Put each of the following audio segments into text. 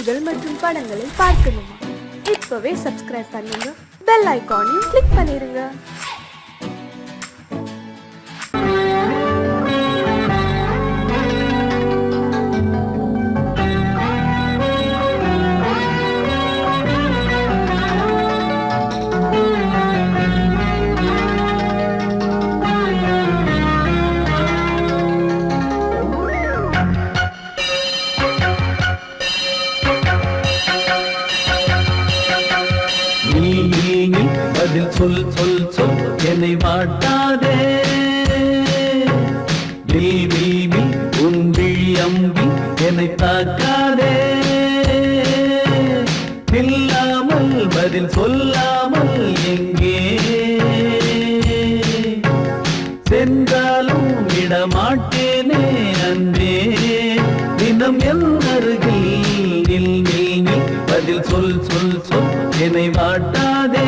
பாடல்கள் மற்றும் படங்களை பார்க்கணுமா? இப்பவே சப்ஸ்கிரைப் பண்ணுங்க, பெல் ஐகானையும் கிளிக் பண்ணிருங்க. பதில் சொல் சொல் சொல் என்னை வாட்டாதே. வில்வி உன் விழி அம்பி என்னை தாக்காதே. இல்லாமல் பதில் சொல்லாமல் எங்கே சென்றாலும் விடமாட்டேனே அன்பே. தினம் என் அருகில் நில் நில் நில் பதில் சொல் சொல் சொல் என்னை வாட்டாதே.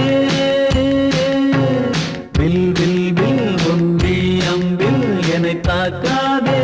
வில் வில் வில் உன் விழி அம்பில் என்னை தாக்காதே.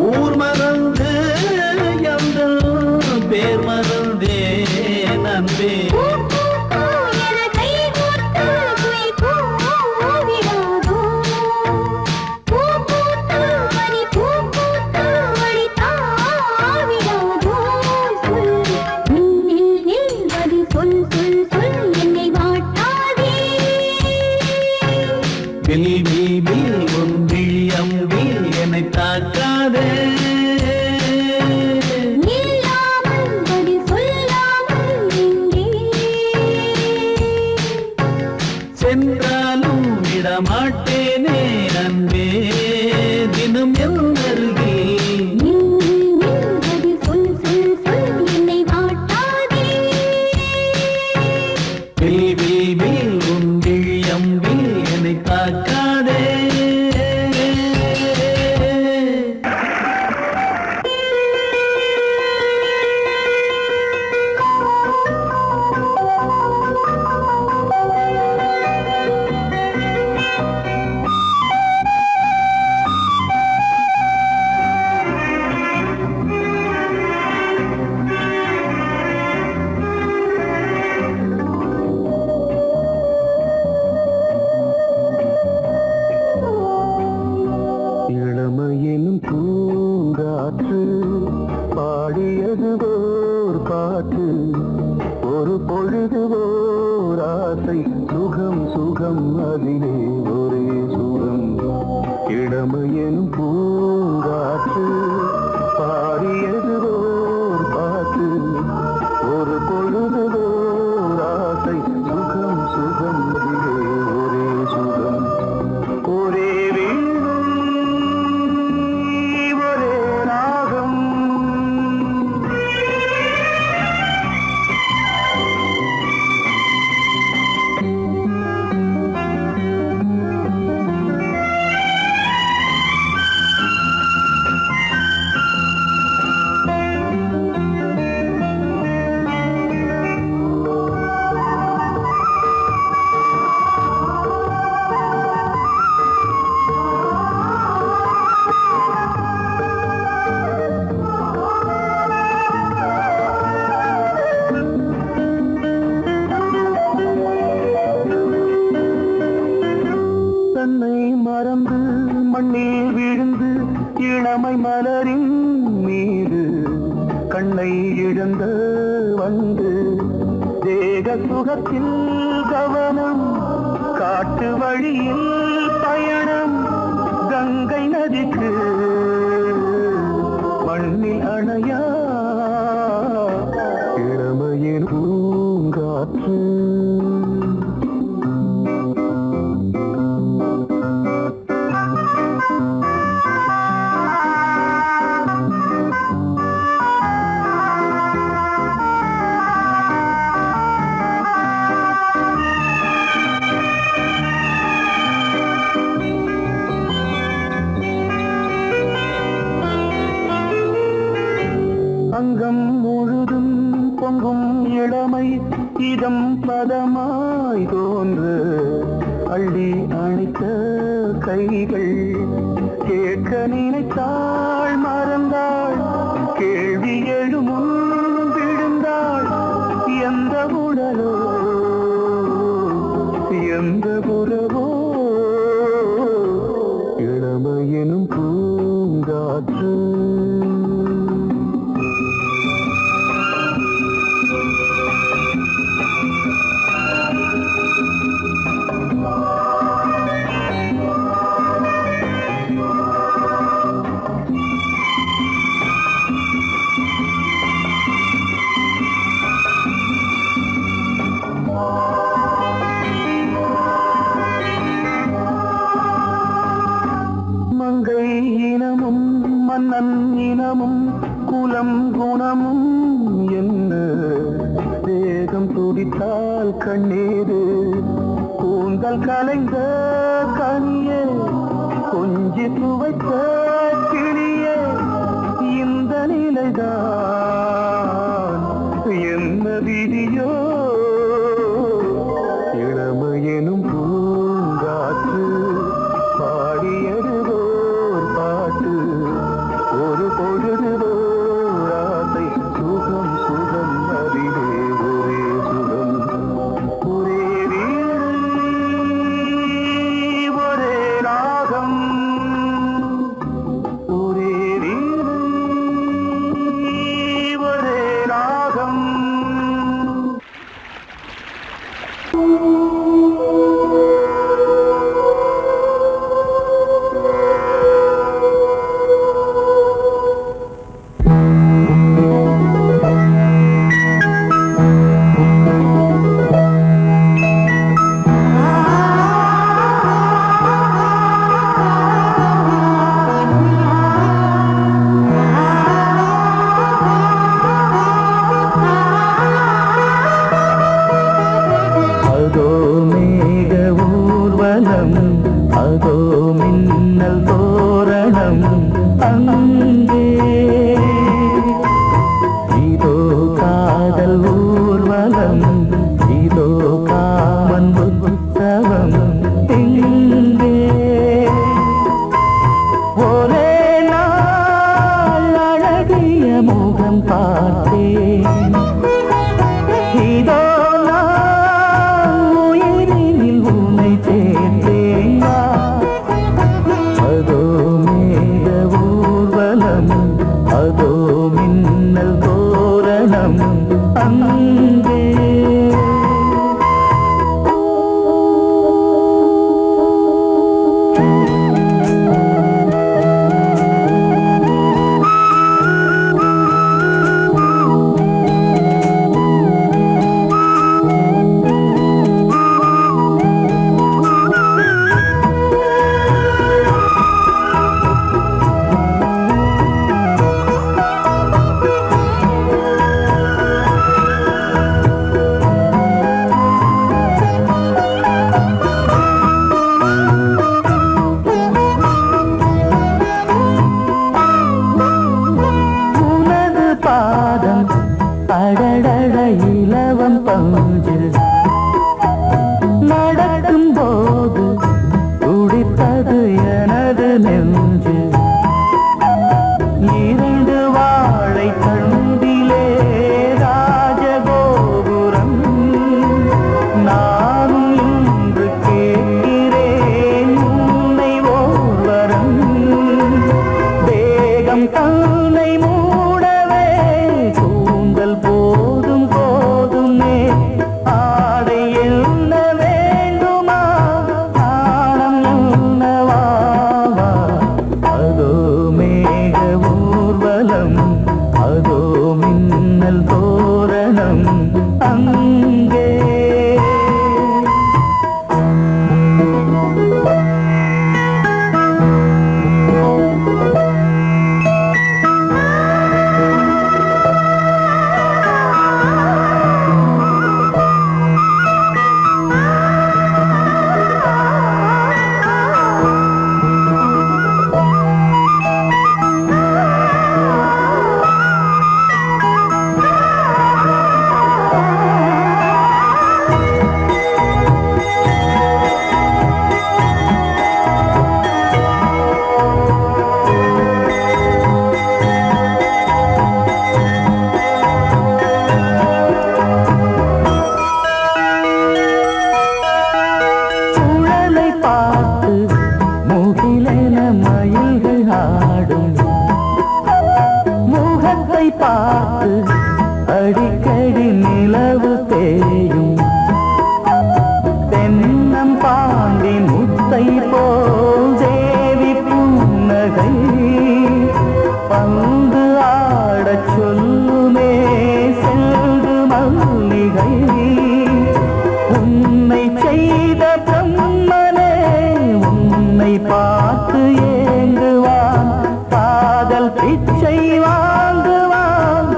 ஊர் மறந்து எங்கள் பேர் மறந்தே நன்பே. உன் விழி அம்பி என்னை தாக்காதே. சென்றாலும் விடமாட்டேனே அன்பே. தினம் என் அருகில் வில் வில் வில் உன் விழி அம்பி என்னை தாக்காதே. மறந்து மண்ணில் விழுந்து இளமை மலரின் மீது கண்ணை இழந்த வந்து தேக சுகத்தில் கவனம் காட்டு வழியில் பயணம் கங்கை நதிக்கு மண்ணில் அணையா இளமையின் பூங்காற்று அங்கம் முழுதும் பொங்கும் இளமை இதம் பதமாய் தோன்று அள்ளி அணைத்த கைகள் கேட்க நினைத்தாள் மறந்தாள் கேள்வி எழுமுன் விழுந்தாள் எந்த உடலோ எந்த புறவோ இளமையெனும் பூங்காற்று மங்கை இனமும் மன்னன் இனமும் குலம் குணமும் என்ன தேகம் துடித்தால் கண்ணீரு கூந்தல் கலைந்த கனியே கொஞ்சி துவைத்த கிளியே இந்த நிலைதான் என்ன விதியோ இளமையெனும் பூங்காற்று பாடியதுவோர் பாட்டு ஒரு பொழுதுவோர் ஆசை சுகம் சுகம் அதிலே ஒரே சுகம் ஒரே வீடு ஒரே ராகம் ஒரே வீடு ஒரே ராகம் அதோ மேக ஊர்வலம் அதோ மின்னல் தோரணம் அங்கே இதோ காதல் ஊர்வலம் இதோ காமன் உற்சவம் எங்கே ஒரே நாள் அழகிய முகம் பார்த்தேன் இதோ அதோ மேக ஊர்வலம் அதோ மின்னல் தோரணம் அங்கே பார்த்து அடிக்கடி நிலவு தேயும் தென்னம் பாண்டி முத்தை போல் தேவி புன்னகை பந்து ஆடச் சொல்லுமே செல்கு மல்லிகை உன்னை செய்த பிரம்மனே உன்னை பார்த்து ஏங்குவான் காதல் பிச்சை வாங்குவான்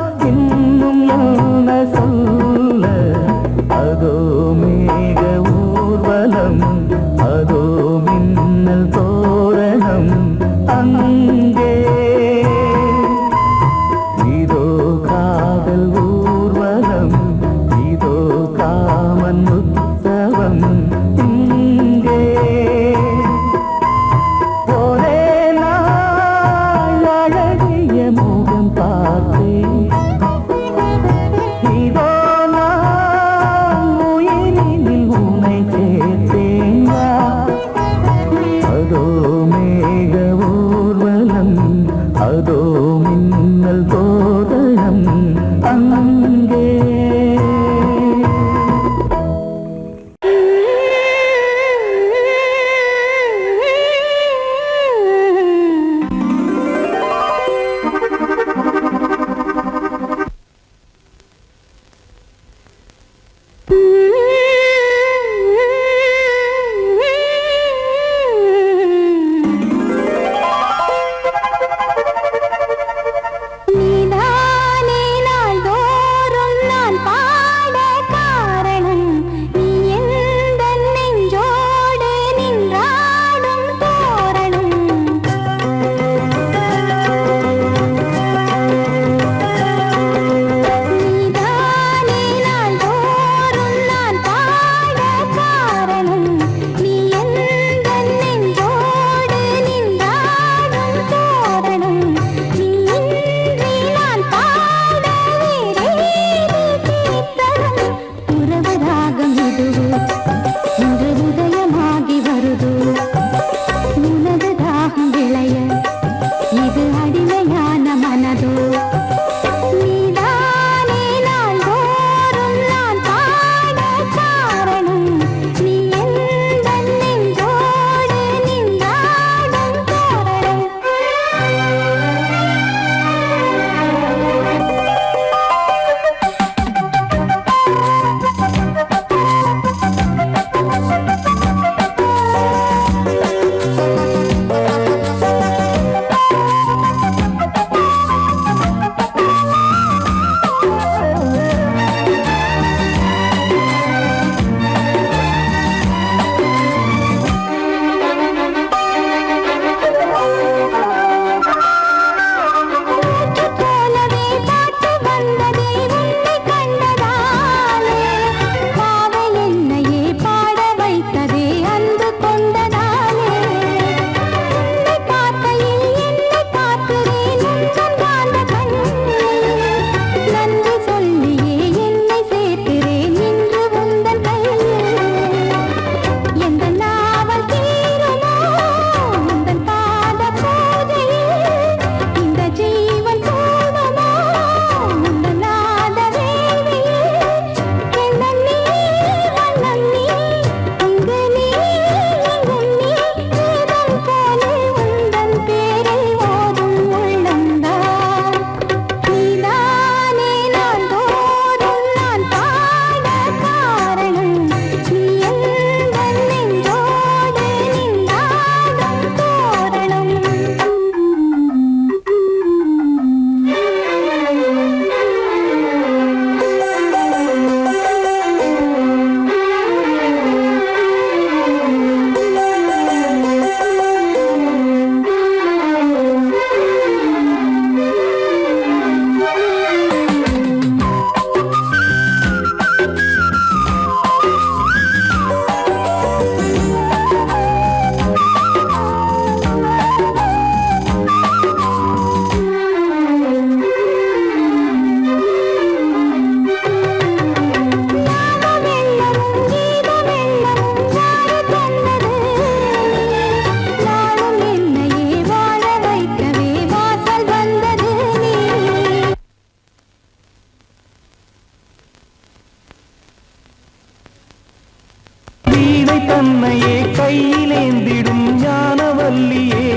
சொல்லியே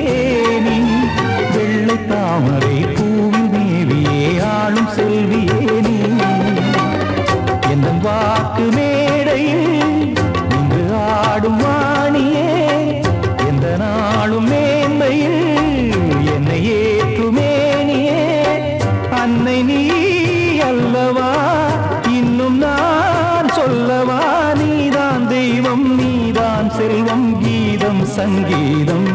நீ வெள்ளை தாமரை பூவில் மேவியே ஆளும் செல்வியே நீ என் வாக்கு மேடையில் இன்று ஆடும் வாணியே எந்த நாளும் மேன்மையில் என்னை ஏற்றுமேனியே அன்னை நீ அல்லவா இன்னும் நான் சொல்லவா நீதான் தெய்வம் நீதான் செல்வம் கீதம் சங்கீதம்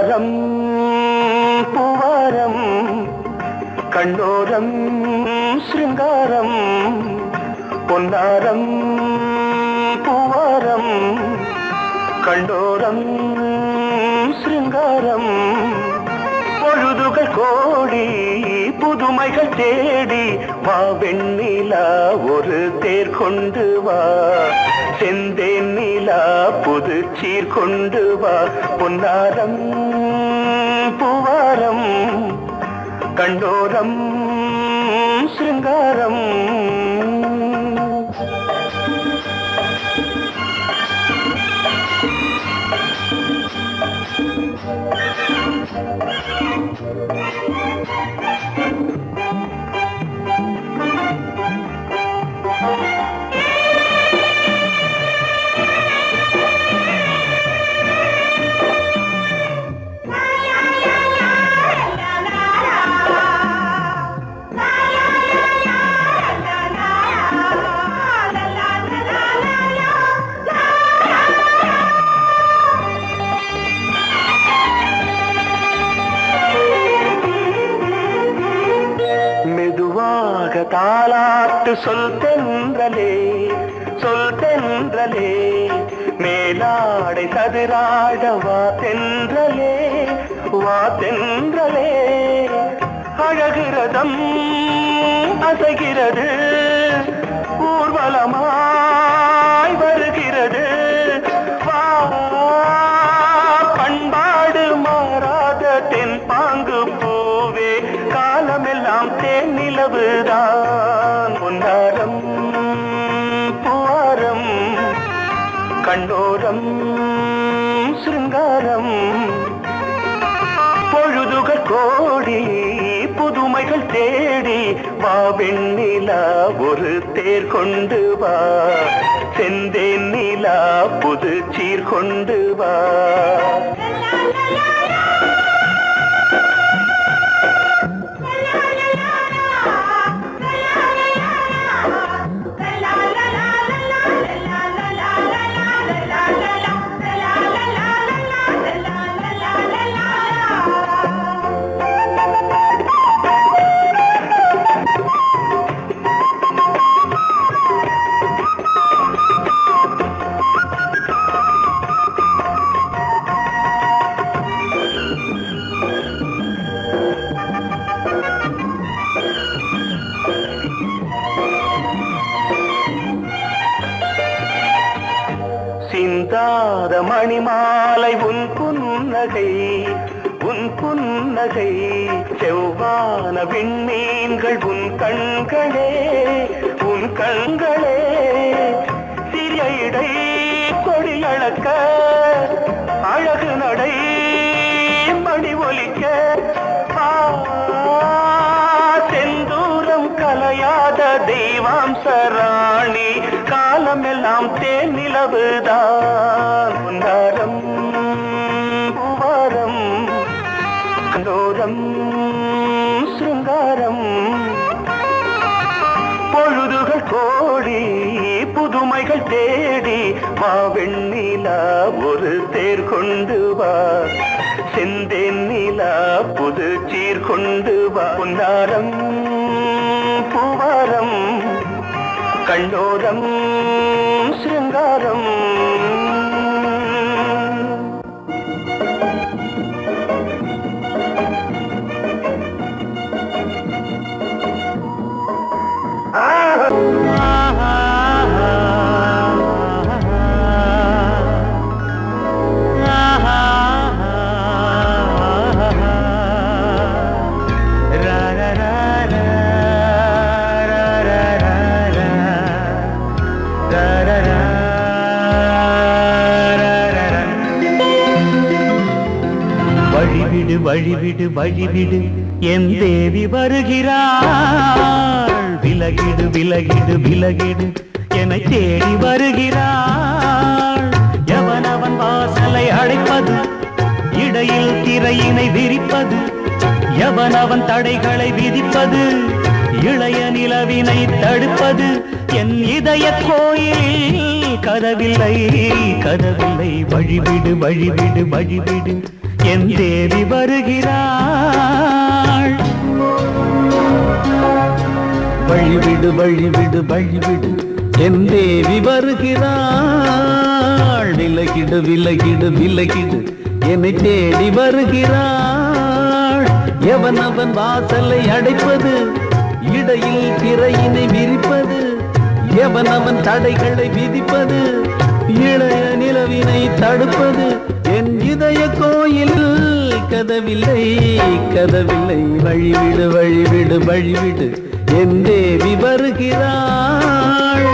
பொன்னாரம் பூவாரம் கண்ணோரம் சிருங்காரம் பொன்னாரம் பூவாரம் கண்டோரம் சிருங்காரம் பொழுதுகள் கோடி புதுமைகள் தேடி வா வெண்ணிலா ஒரு தேர் கொண்டு வா செந்தேன் நிலா புது சீர் கொண்டு வா பொன்னாரம் பூவாரம் கண்டோரம் சிருங்காரம் தாலாட்டு சொல் தென்றலே மேலாடை சதுராட வா தென்றலே அழகிறதம் அசைகிறது ஊர்வலமாய் வருகிறது வா பண்பாடு மாறாத தென் பாங்கு பூவே காலமெல்லாம் தேன் நிலவுதான் பொன்னாரம் பூவாரம் கண்ணோரம் சிருங்காரம் பொழுதுகள் கோடி புதுமைகள் தேடி வா வெண்ணிலா ஒரு தேர் கொண்டு வா செந்தேன் நிலா புது சீர் கொண்டு வா சிந்தாத மணிமாலை உன் புன்னகை செவ்வான விண்மீன்கள் உன் கண்களே சிறிய இடை கொடியளக்க அழகு நடை மணி ஒலிக்க செந்தூரம் கலையாத தெய்வாம்சராணி காலமெல்லாம் தேன் நிலவுதான் பொன்னாரம் பூவாரம் கண்டோரம் சிருங்காரம் பொழுதுகள் கோடி புதுமைகள் தேடி வா வெண்ணிலா ஒரு தேர் கொண்டு வா செந்தேன் நிலா புது சீர் கொண்டு வா பொன்னாரம் பூவாரம் கண்டோரம் சிருங்காரம் வழிவிடு என் தேவி வருகிறாள் விலகிடு என்னை தேடி வருகிறாள் எவனவன் வாசலை அடைப்பது இடையில் திரையினை விரிப்பது எவனவன் தடைகளை விதிப்பது இளைய நிலவினை தடுப்பது என் இதய கோயிலில் கதவில்லை வழிவிடு என் தேவி வருகிறாள். வழிவிடு வழிவிடு வழிவிடு என் தேவி வருகிறாள். விலகிடு விலகிடு விலகிடு என்னை தேடி வருகிறாள். எவன் அவன் வாசலை அடைப்பது, இடையில் திரையினை விரிப்பது, எவன் அவன் தடைகளை விதிப்பது, இளைய நிலவினை தடுப்பது, என் இதய கோயில் கதவில்லை கதவில்லை. வழிவிடு வழிவிடு வழிவிடு என் தேவி வருகிறாள்.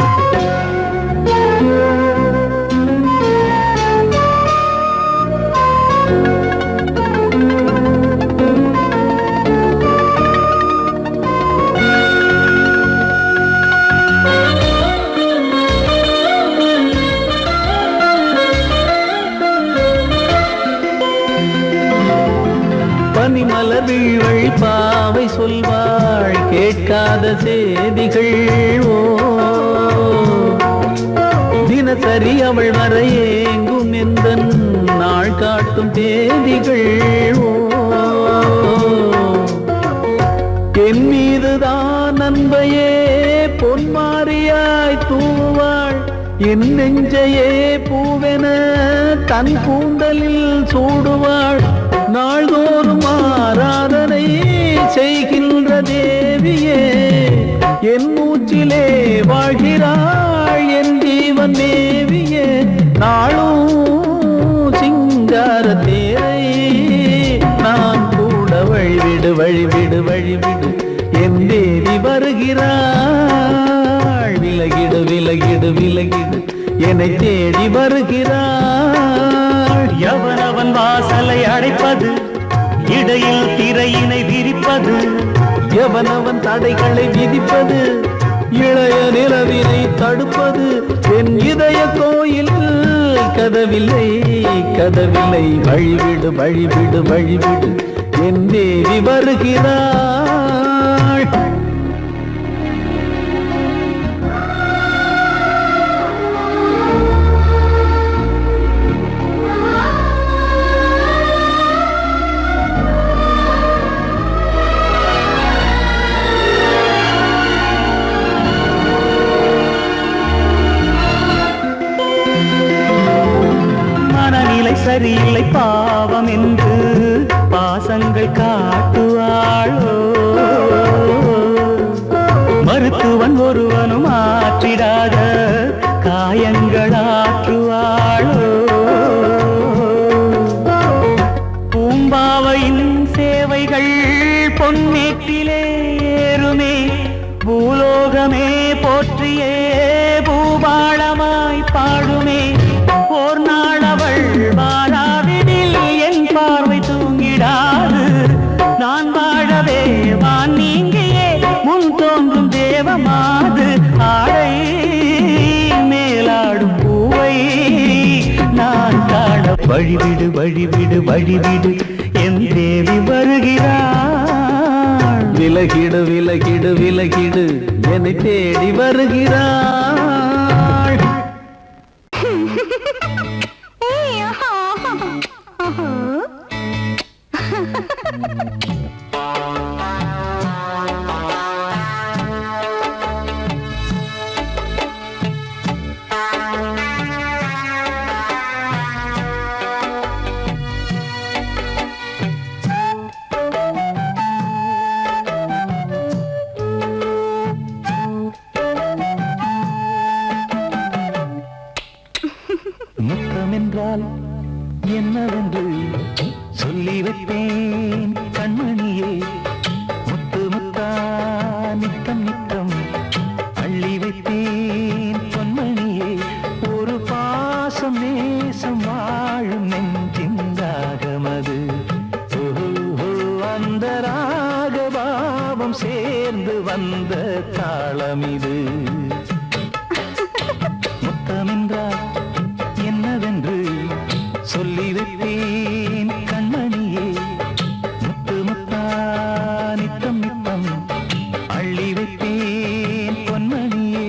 பனிமலர் வீழ்வழி பாவை சொல்வாள் கேட்காத செய்திகள். ஓ தினசரி அவள் வர ஏங்கும் எந்த நாள் காட்டும் தேதிகள். ஓ என் மீதுதான் அன்பையே பொன்மாரியாய் தூவாள். என் நெஞ்சையே பூவென தன் கூந்தலில் சூடுவாள். நாள்தோறும் ஆராதனை செய்கின்ற தேவியே, என் மூச்சிலே வாழ்கிறாள் என் ஜீவன் தேவியே. நாளும் சிங்கார தேரை நான் கூட வழிவிடு வழிவிடு வழிவிடு என் தேவி வருகிறாள். விலகிடு விலகிடு விலகிடு என்னை தேடி வருகிறாள். எவனவன் வாசலை அடைப்பது, இடையில் திரையினை விரிப்பது, எவனவன் தடைகளை விதிப்பது, இளைய நிலவினை தடுப்பது, என் இதய கோயில் கதவில்லை கதவில்லை. வழிவிடு வழிவிடு வழிவிடு என் தேவி வருகிறாள். சரியில்லை பாவம் என்று பாசங்கள் காட்டுவாளோ. மருத்துவன் ஒருவனும் ஆற்றிடாத காயங்களாற்றுவாளோ. பூம்பாவையின் சேவைகள் பொன்னேற்றிலே ஏறுமே, பூலோகமே போற்றியே பூபாளமாய் பாடுமே. ஓர் நாள் அவள் வாராவிடில் என் பார்வை தூங்கிடாது. நான் வாழவே வான் நீங்கியே முன் தோன்றும் தேவமாது. ஆடை மேலாடும் பூவை நான் காண வழிவிடு வழிவிடு வழிவிடு என் தேவி வருகிறாள். விலகிடு விலகிடு விலகிடு என்னை தேடி வருகிறாள். முத்தமென்றால் என்னவென்று சொல்லி வைப்பேன் கண்மணியே. முத்து முத்தா நித்தம் நித்தம் அள்ளி வைப்பேன் பொன்மணியே. ஒரு பாசம் நேசம் வாழும் நெஞ்சின் ராகமது. அந்த ராகபாவம் சேர்ந்து வந்த தாளமிது. முத்தமென்றால் என்னவென்று சொல்லி வைப்பேன் கண்மணியே. முத்து முத்தா நித்தம் நித்தம் அள்ளி வைப்பேன் பொன்மணியே.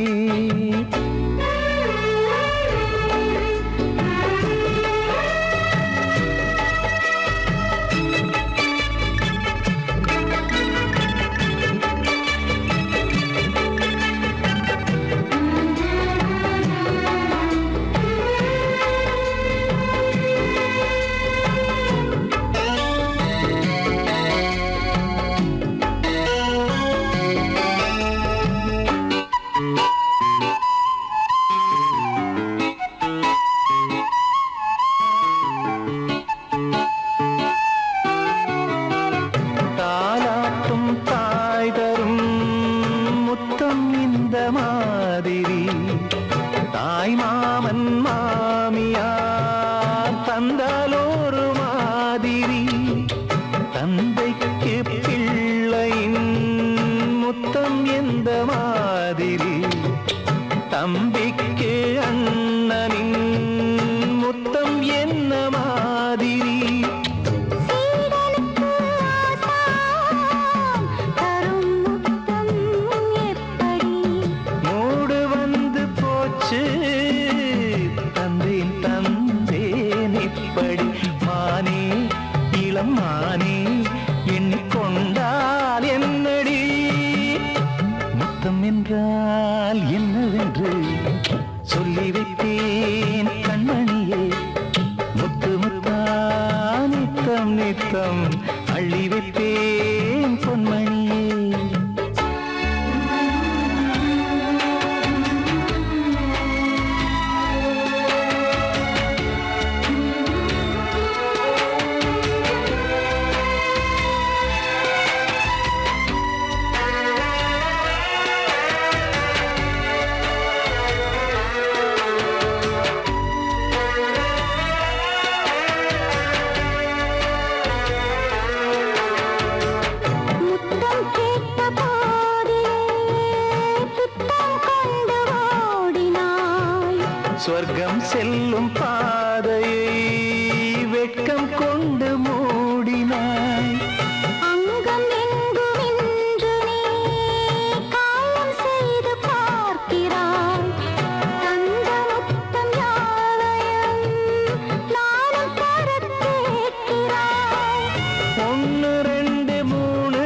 தந்தைக்கு பிள்ளையின் முத்தம் எந்த மாதிரி, தம்பிக்கு அண்ணனின் முத்தம் என்ன மாதிரி, சீடனுக்கு ஆசான் தரும் முத்தம் எப்படி, மூடு வந்து போச்சு தந்தேன் தந்தேன் இப்படி. மானே இளம் மானே எண்ணிக்கொண்டால் என்னடி, முத்தம் என்றால் என்னவென்று சொல்லி வைத்தேன் கண்மணியே. முத்து முத்தா நித்தம் நித்தம் அள்ளி வைத்தேன் பொன்மணியே. முத்தம் கேட்ட போதே துத்தம் கொண்டு ஓடினாய், சொர்க்கம் செல்லும் பாதையை வெட்கம் கொண்டு மூடினாய். அங்கம் எங்கும் இன்று நீ காயம் செய்து பார்க்கிறாய், தந்த முத்தம் யாவையும் நானும் தரக் கேட்கிறாய். ஒன்று ரெண்டு மூணு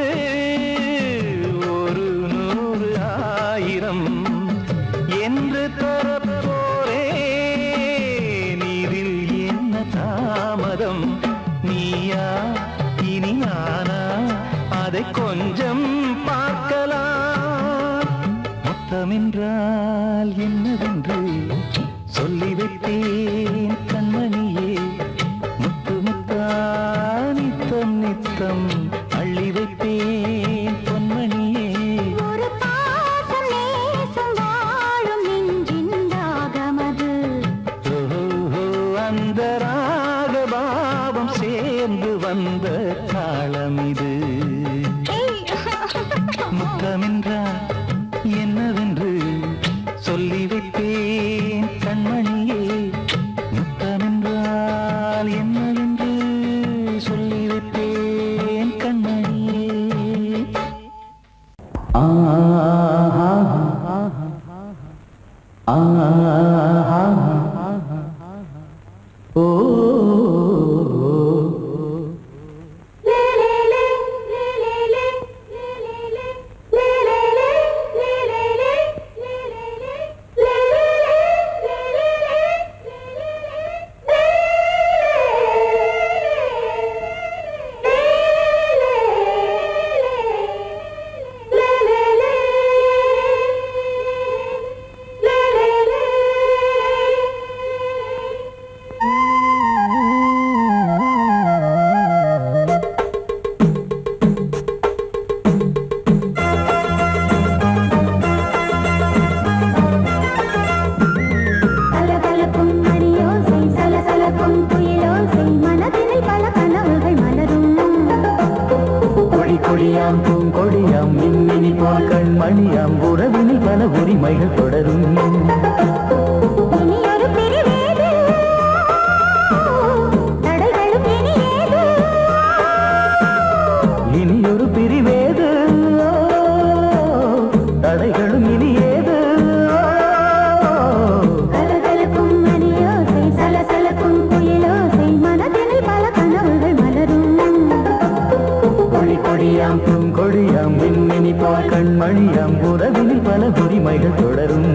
ஒரு நூறு ஆயிரம் என்று தரப்போரே, நீரில் என்ன தாமதம், நீயா இனி நானா அதை கொஞ்சம் பார்க்கலாம். முத்தமென்றால் என்னவென்று சொல்லி வைத்தேன் கண்மணியே. முத்து முத்தா நித்தம் நித்தம் அள்ளி வைத்தேன் பொன்மணியே. ஒரு பாசம் நேசம் வாழும் நெஞ்சின் ராகமது, ஓஹோ, அந்த ராகபாவம் சேர்ந்து வந்த காலம் இது. முத்தமென்றால் என்னவென்று சொல்லி வைத்தேன் கண்மணியே. முத்தமென்றால் என்னவென்று சொல்லி வைத்தேன் கண்மணியே. கலகலக்கும் மணியோசை சலசலக்கும் குயிலோசை, மனதினில் பல கனவுகள் மலரும். கொடி கொடியாம் பூங்கொடியாம் மின்மினி போல் கண்மணியாம் உறவினில் பல உரிமைகள் தொடரும். இனி ஒரு பிரிவேது, தடைகளும் இனியேது. இனியொரு பிரிவேது, தடைகளும் இனியேது. கலகலக்கும் மணியோசை சலசலக்கும் குயிலோசை, மனதினில் பல கனவுகள் மலரும். கொடி கொடியாம் பூங்கொடியாம் மின்மினி போல் கண்மணியாம் உறவினில் பல உரிமைகள் தொடரும்.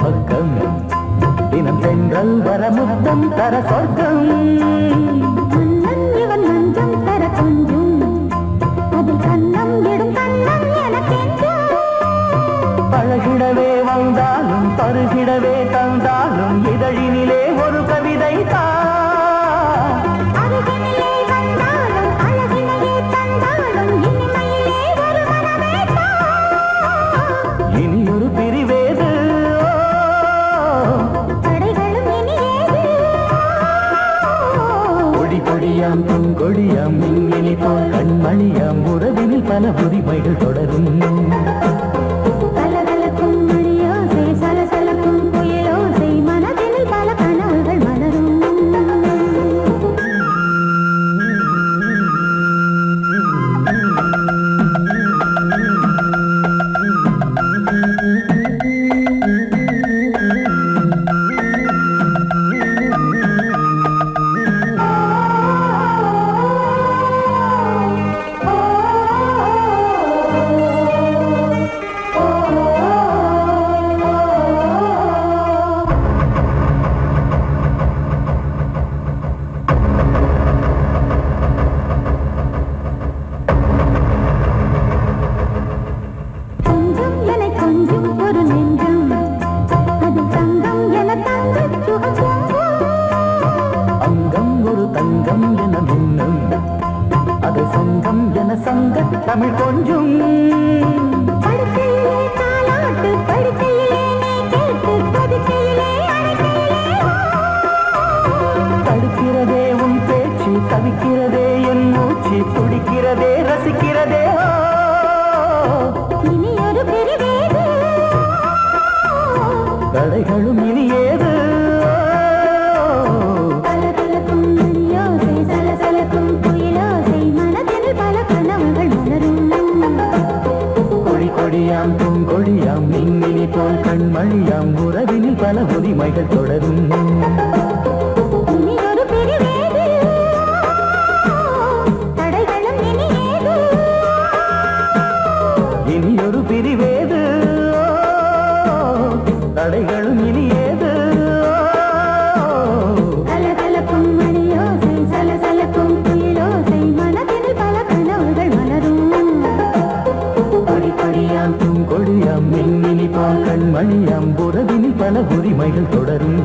பக்கம் தினம் சென்றல் வர முத்தம் தர சொர்க்கம் கொடியாம் பூங்கொடியாம் மின்மினி போல் கண்மணியாம் உறவினில் பல உரிமைகள் தொடரும் கலகலக்கும் மணியோசை சலசலக்கும் குயிலோசை மனதினில் பல கனவுகள் மலரும் கொஞ்சம் என கொஞ்சம் ஒரு நெஞ்சம் அது தங்கம் என தங்கச் சுகம் அங்கம் ஒரு தங்கம் என மின்னும் அது சங்கம் என சங்க தமிழ் கொஞ்சும் படுக்கையிலே தாலாட்டு படுக்கையிலே நீ கேட்டு படுக்கையிலே அழைக்கையிலே தடுக்கிறதே உன் பேச்சு தவிக்கிறதே என் மூச்சு துடிக்கிறதே ரசிக்கிறதே இனி ஒரு பிரிவேது தடைகளும் இனி ஏது கலகலக்கும் மணியோசை சலசலக்கும் குயிலோசை மனதில் பல கனவுகள் மலரும் கொடி கொடியாம் பூங்கொடியாம் மின்மினி போல் கண்மணியாம் உறவினில் பல உரிமைகள் தொடரும் இனி ஒரு பிரிவேது தடைகளும் இனி ஏது இனி ஒரு பிரிவேது தடைகளும் இனி ஏது கலகலக்கும் மணியோசை சலசலக்கும் குயிலோசை மனதில் பல கனவுகள் மலரும் கொடி கொடியாம் பூங்கொடியாம் மின்மினி போல் கண்மணியாம் உறவினில் பல உரிமைகள் தொடரும்